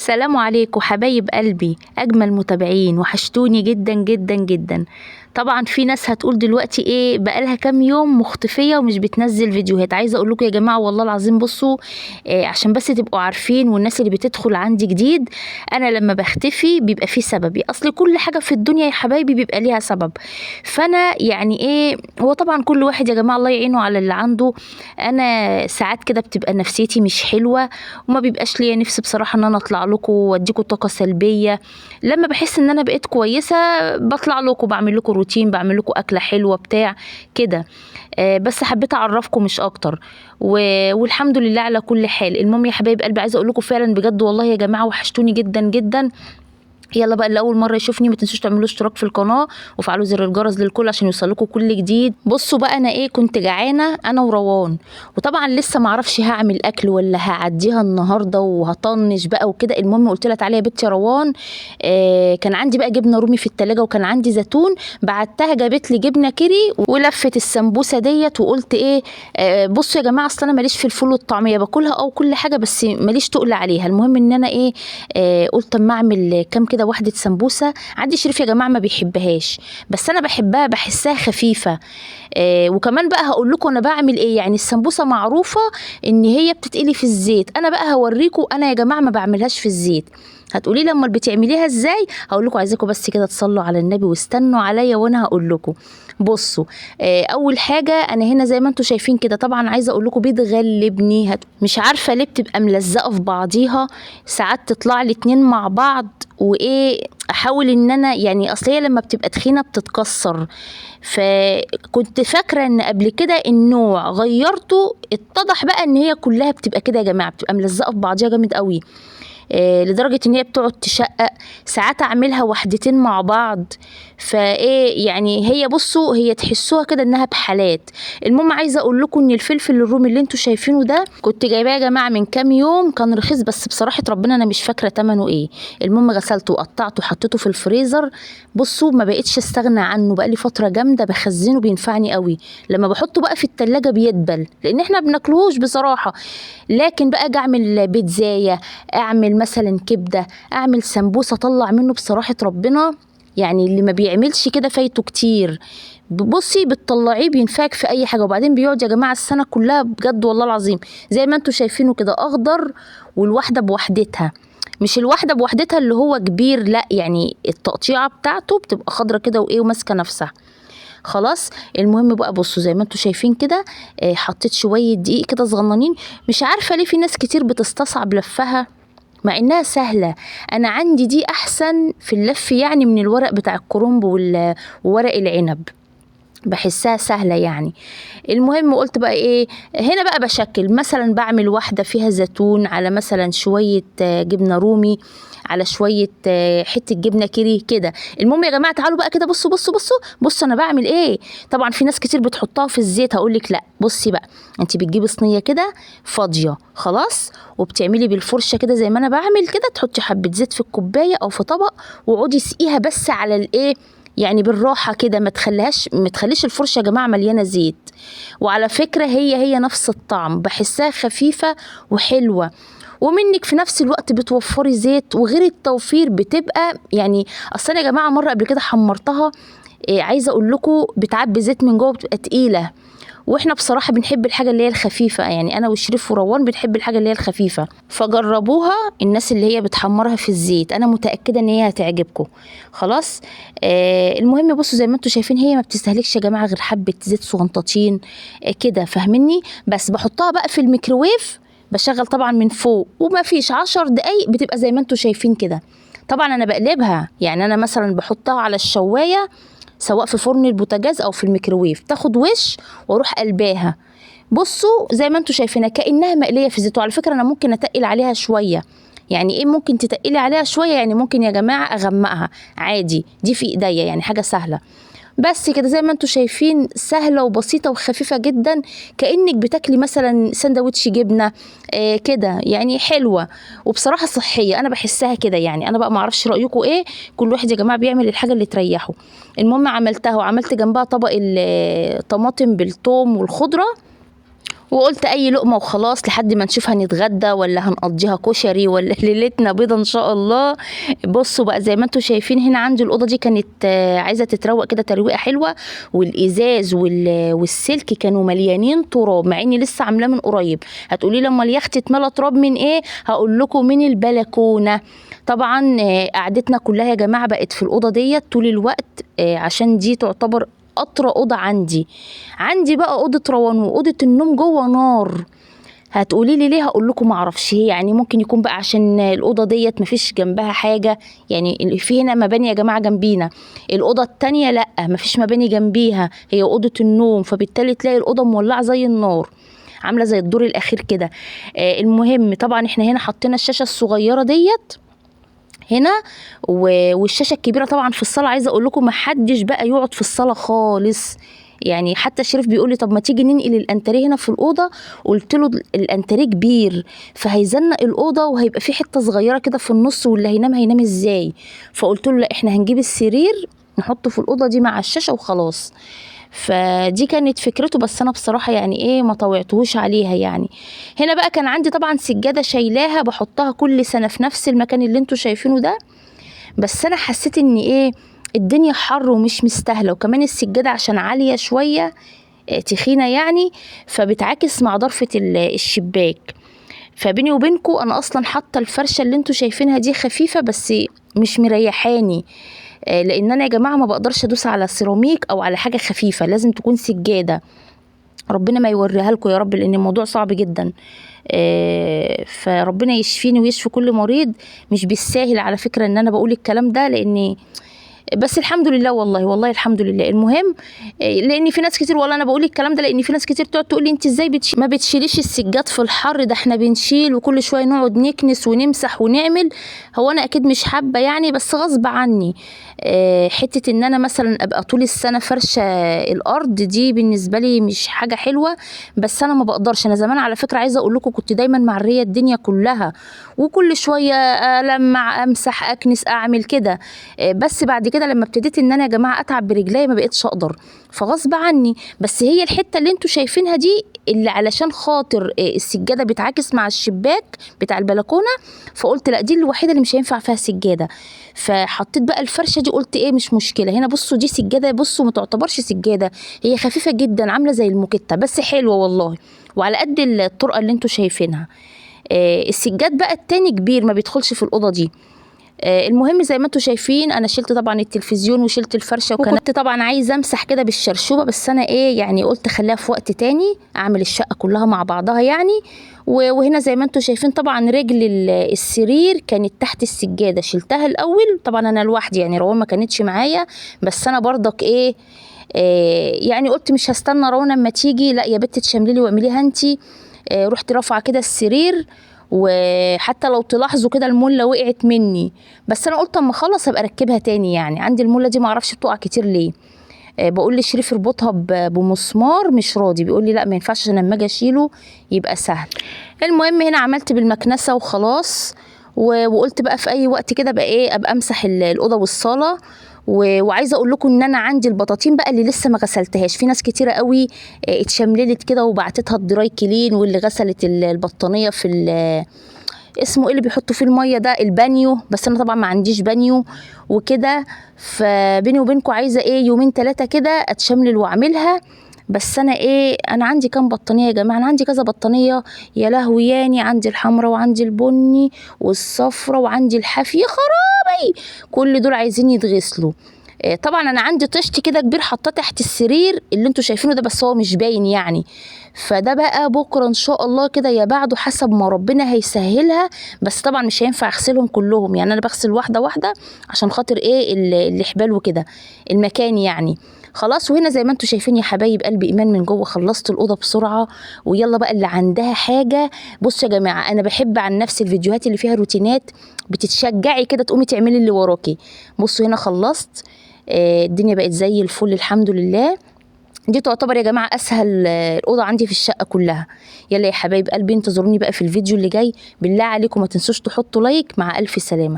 السلام عليكم حبايب قلبي، أجمل متابعين، وحشتوني جدا جدا جدا. طبعا في ناس هتقول دلوقتي ايه بقالها كام يوم مختفية ومش بتنزل فيديوهات. عايزة اقول لكم يا جماعة والله العظيم بصوا، عشان بس تبقوا عارفين والناس اللي بتدخل عندي جديد، انا لما بختفي بيبقى في سبب. اصل كل حاجة في الدنيا يا حبايبي بيبقى ليها سبب. فانا يعني ايه، هو طبعا كل واحد يا جماعة الله يعينه على اللي عنده. انا ساعات كده بتبقى نفسيتي مش حلوة، وما بيبقاش ليا نفس بصراحة ان انا اطلع لكم واديكم طاقة سلبية. لما بحس ان انا بقيت كويسة بطلع لكم، بعمل لكم روتين، بعمل لكم اكلة حلوة بتاع كده. بس حبيت اعرفكم مش اكتر. والحمد لله على كل حال. المهم يا حبايب قلبي، عايزة اقول لكم فعلا بجد والله يا جماعة وحشتوني جدا جدا. يلا بقى اللي اول مره يشوفني ما تنسوش تعملوا اشتراك في القناه وفعلوا زر الجرس للكل عشان يوصلكم كل جديد. بصوا بقى انا ايه، كنت جعانه انا وروان، وطبعا لسه ما اعرفش هعمل اكل ولا هعديها النهارده وهطنش بقى وكده. المهم قلت لها تعالي يا بنتي يا روان، كان عندي بقى جبنه رومي في التلاجة وكان عندي زيتون، بعتها جابت لي جبنه كيري ولفت السمبوسه ديت. وقلت ايه، بصوا يا جماعه اصل انا ماليش في الفول والطعميه، باكلها او كل حاجه بس ماليش تقل عليها. المهم ان انا ايه، قلت اما اعمل كام كده واحده سمبوسه. عندي شريف يا جماعه ما بيحبهاش بس انا بحبها، بحسها خفيفه. وكمان بقى هقول لكم انا بعمل ايه. يعني السمبوسه معروفه ان هي بتتقلي في الزيت، انا بقى هوريكم انا يا جماعه ما بعملهاش في الزيت. هتقولي لي امال بتعمليها ازاي؟ هقول لكم. عايزاكم بس كده تصلوا على النبي واستنوا عليا وانا هقول لكم. بصوا، اول حاجه انا هنا زي ما انتم شايفين كده، طبعا عايزه اقول لكم بتغلبني. مش عارفه ليه بتبقى ملزقه في بعضيها، ساعات تطلع لي اتنين مع بعض. وايه، احاول ان انا يعني اصل هي لما بتبقى تخينه بتتكسر. فكنت فاكره ان قبل كده النوع غيرته، اتضح بقى ان هي كلها بتبقى كده يا جماعه، بتبقى ملزقه في بعضيها جامد قوي. لدرجة ان هي بتقعد تشقق. ساعات اعملها وحدتين مع بعض. فايه يعني، هي بصوا هي تحسوها كده انها بحالات. المهم عايزه اقول لكم ان الفلفل الرومي اللي انتوا شايفينه ده كنت جايباه يا جماعه من كام يوم، كان رخيص بس بصراحه ربنا انا مش فاكره ثمنه ايه. المهم غسلته وقطعته وحطيته في الفريزر. بصوا ما بقتش استغنى عنه، بقى لي فتره جامده بخزنه، بينفعني قوي. لما بحطه بقى في التلاجة بيدبل لان احنا بناكلهوش بصراحه. لكن بقى اجي اعمل بيتزايه، اعمل مثلا كبده، اعمل سمبوسه، اطلع منه بصراحه ربنا. يعني اللي ما بيعملش كده فايته كتير. بصي بتطلعيه بينفعك في اي حاجه. وبعدين بيقعد يا جماعه السنه كلها بجد والله العظيم. زي ما انتم شايفينه كده اخضر، والواحده بوحدتها. مش الواحده بوحدتها اللي هو كبير، لا يعني التقطيعه بتاعته بتبقى خضره كده وايه وماسكه نفسها. خلاص. المهم بقى بصوا زي ما انتم شايفين كده، حطيت شويه دقيق كده صغننين. مش عارفه ليه في ناس كتير بتستصعب لفها مع انها سهله. انا عندي دي احسن في اللف يعني من الورق بتاع الكرنب وورق العنب، بحسها سهلة يعني. المهم قلت بقى ايه، هنا بقى بشكل مثلا، بعمل واحدة فيها زيتون، على مثلا شوية جبنة رومي، على شوية حتة جبنة كيري كده. المهم يا جماعة تعالوا بقى كده، بصوا بصوا بصوا بصوا انا بعمل ايه. طبعا في ناس كتير بتحطها في الزيت، هقولك لا. بصي بقى، انت بتجيبي صينية كده فاضية خلاص، وبتعملي بالفرشة كده زي ما انا بعمل كده، تحطي حبة زيت في الكوباية او في طبق، وقعدي سقيها بس على الايه، يعني بالراحة كده، ما تخليش الفرشة يا جماعة مليانة زيت. وعلى فكرة هي نفس الطعم، بحسها خفيفة وحلوة، ومنك في نفس الوقت بتوفري زيت. وغير التوفير بتبقى يعني، اصلا يا جماعة مرة قبل كده حمرتها، عايزة اقول لكم بتعبي زيت من جوه، بتبقى تقيلة. واحنا بصراحه بنحب الحاجه اللي هي الخفيفه، يعني انا وشريف وروان بنحب الحاجه اللي هي الخفيفه. فجربوها الناس اللي هي بتحمرها في الزيت، انا متاكده ان هي هتعجبكم. خلاص. المهم بصوا زي ما انتم شايفين، هي ما بتستهلكش يا جماعه غير حبه زيت صغنطاطين كده، فاهميني؟ بس بحطها بقى في الميكروويف، بشغل طبعا من فوق، وما فيش 10 دقايق بتبقى زي ما انتم شايفين كده. طبعا انا بقلبها، يعني انا مثلا بحطها على الشوايه، سواء في فرن البوتاجاز او في الميكروويف، تاخد وش واروح قلباها. بصوا زي ما انتم شايفينها كانها مقليه في زيت. وعلى فكره انا ممكن اتقل عليها شويه. يعني ايه ممكن تتقلي عليها شويه؟ يعني ممكن يا جماعه اغمقها عادي، دي في ايديا يعني حاجه سهله. بس كده زي ما انتم شايفين، سهله وبسيطه وخفيفه جدا، كانك بتاكلي مثلا سندوتش جبنه كده، يعني حلوه وبصراحه صحيه، انا بحسها كده يعني. انا بقى ما اعرفش رايكم ايه، كل واحد يا جماعه بيعمل الحاجه اللي تريحه. المهم عملتها، وعملت جنبها طبق الطماطم بالثوم والخضره، وقلت اي لقمه وخلاص لحد ما نشوف هنتغدى ولا هنقضيها كشري ولا ليلتنا بيضه ان شاء الله. بصوا بقى زي ما انتم شايفين هنا عندي الاوضه دي كانت عايزه تتروق كده ترويقه حلوه، والازاز والسلك كانوا مليانين تراب مع اني لسه عاملاه من قريب. هتقولي لما اليخت اتملى تراب من ايه؟ هقول لكم من البلكونه. طبعا قعدتنا كلها يا جماعه بقت في الاوضه ديت طول الوقت، عشان دي تعتبر اطرى اوضه عندي بقى اوضه روان واوضه النوم جوه نار. هتقولي لي ليه؟ هقول لكم معرفش، هي يعني ممكن يكون بقى عشان الاوضه ديت مفيش جنبها حاجه، يعني في هنا مباني يا جماعه جنبينا، الاوضه التانيه لا مفيش مباني جنبيها، هي اوضه النوم، فبالتالي تلاقي الاوضه مولعه زي النار، عامله زي الدور الاخير كده. المهم طبعا احنا هنا حطينا الشاشه الصغيره ديت هنا، والشاشه الكبيره طبعا في الصاله. عايزه اقول لكم محدش بقى يقعد في الصاله خالص، يعني حتى شريف بيقول لي طب ما تيجي ننقل الانتريه هنا في الاوضه، قلت له الانتريه كبير فهيزنق الاوضه وهيبقى في حته صغيره كده في النص، واللي هينام ازاي؟ فقلت له لا احنا هنجيب السرير نحطه في الاوضه دي مع الشاشه وخلاص. فدي كانت فكرته، بس انا بصراحه يعني ايه ما طوعتهوش عليها يعني. هنا بقى كان عندي طبعا سجاده شايلاها بحطها كل سنه في نفس المكان اللي انتوا شايفينه ده، بس انا حسيت ان ايه الدنيا حر ومش مستاهله، وكمان السجاده عشان عاليه شويه تخينه يعني، فبتعاكس مع ضرفه الشباك. فبيني وبينكم انا اصلا حاطه الفرشه اللي انتوا شايفينها دي خفيفه بس مش مريحاني، لان انا يا جماعه ما بقدرش ادوس على سيراميك او على حاجه خفيفه، لازم تكون سجاده. ربنا ما يوريها لكم يا رب لان الموضوع صعب جدا. فربنا يشفيني ويشفي كل مريض. مش بالساهل على فكره ان انا بقول الكلام ده، لاني بس الحمد لله والله الحمد لله. المهم لان في ناس كتير، والله انا بقول الكلام ده لان في ناس كتير تقعد تقول لي انت ازاي ما بتشيليش السجاد في الحر ده؟ احنا بنشيل وكل شويه نقعد نكنس ونمسح ونعمل. هو انا اكيد مش حابه يعني، بس غصب عني. حته ان انا مثلا ابقى طول السنه فرشه الارض دي بالنسبه لي مش حاجه حلوه، بس انا ما بقدرش. انا زمان على فكره عايزه اقول لكم كنت دايما معريه الدنيا كلها، وكل شويه لمع امسح اكنس اعمل كده. بس بعد كده لما ابتديت ان انا يا جماعه اتعب برجلي ما بقتش اقدر، فغصب عني. بس هي الحته اللي انتوا شايفينها دي اللي علشان خاطر السجاده بتعاكس مع الشباك بتاع البلكونه، فقلت لا دي الوحيده اللي مش هينفع فيها سجاده. فحطيت بقى الفرشه دي، قلت ايه مش مشكله. هنا بصوا دي سجاده، بصوا ما تعتبرش سجاده، هي خفيفه جدا عامله زي الموكيتا بس حلوه والله، وعلى قد الطرقه اللي انتوا شايفينها. السجاد بقى التاني كبير ما بيدخلش في الاوضه دي. المهم زي ما انتوا شايفين انا شلت طبعا التلفزيون وشلت الفرشه، وكنت طبعا عايزه امسح كده بالشرشوبه، بس انا ايه يعني قلت خليها في وقت تاني اعمل الشقه كلها مع بعضها يعني. وهنا زي ما انتوا شايفين طبعا رجل السرير كانت تحت السجاده، شلتها الاول طبعا انا لوحدي يعني، روان ما كانتش معايا، بس انا برضك ايه يعني قلت مش هستنى روان اما تيجي، لا يا بت تشملي واعمليها انتي. رحت رافعه كده السرير، وحتى لو تلاحظوا كده المله وقعت مني، بس انا قلت اما اخلص ابقى اركبها تاني. يعني عندي المله دي معرفش بتقع كتير ليه. بقول لشريف اربطها بمسمار، مش راضي، بيقول لي لا ما ينفعش عشان لما اجي اشيله يبقى سهل. المهم هنا عملت بالمكنسه وخلاص، وقلت بقى في اي وقت كده بقى ايه ابقى امسح الاوضه والصاله. وعايزه اقول لكم ان انا عندي البطاطين بقى اللي لسه ما غسلتهاش. في ناس كتيره قوي اتشمللت كده وبعتتها الدراي كلين، واللي غسلت البطانيه في اسمه ايه اللي بيحطوا فيه الميه ده، البانيو، بس انا طبعا ما عنديش بانيو وكده. فبيني وبينكم عايزه ايه يومين 3 كده اتشملل واعملها. بس انا ايه انا عندي كام بطانيه يا جماعه؟ انا عندي كذا بطانيه يا لهوي، يعني عندي الحمراء وعندي البني والصفراء وعندي الحافي، يا خرابي كل دول عايزين يتغسلوا. طبعا انا عندي طشت كده كبير حاطاه تحت السرير اللي انتوا شايفينه ده، بس هو مش باين يعني. فده بقى بكره ان شاء الله كده يا بعده حسب ما ربنا هيسهلها، بس طبعا مش هينفع اغسلهم كلهم يعني، انا بغسل واحده واحده عشان خاطر ايه الحبال وكده المكان يعني. خلاص. وهنا زي ما انتوا شايفين يا حبايب قلبي ايمان من جوه خلصت الاوضه بسرعه. ويلا بقى اللي عندها حاجه، بصوا يا جماعه انا بحب عن نفسي الفيديوهات اللي فيها روتينات بتتشجعي كده تقومي تعملي اللي وراكي. بصوا هنا خلصت، الدنيا بقت زي الفل الحمد لله. دي تعتبر يا جماعه اسهل الاوضه عندي في الشقه كلها. يلا يا حبايب قلبي انتظروني بقى في الفيديو اللي جاي، بالله عليكم ما تنسوش تحطوا لايك. مع الف سلامه.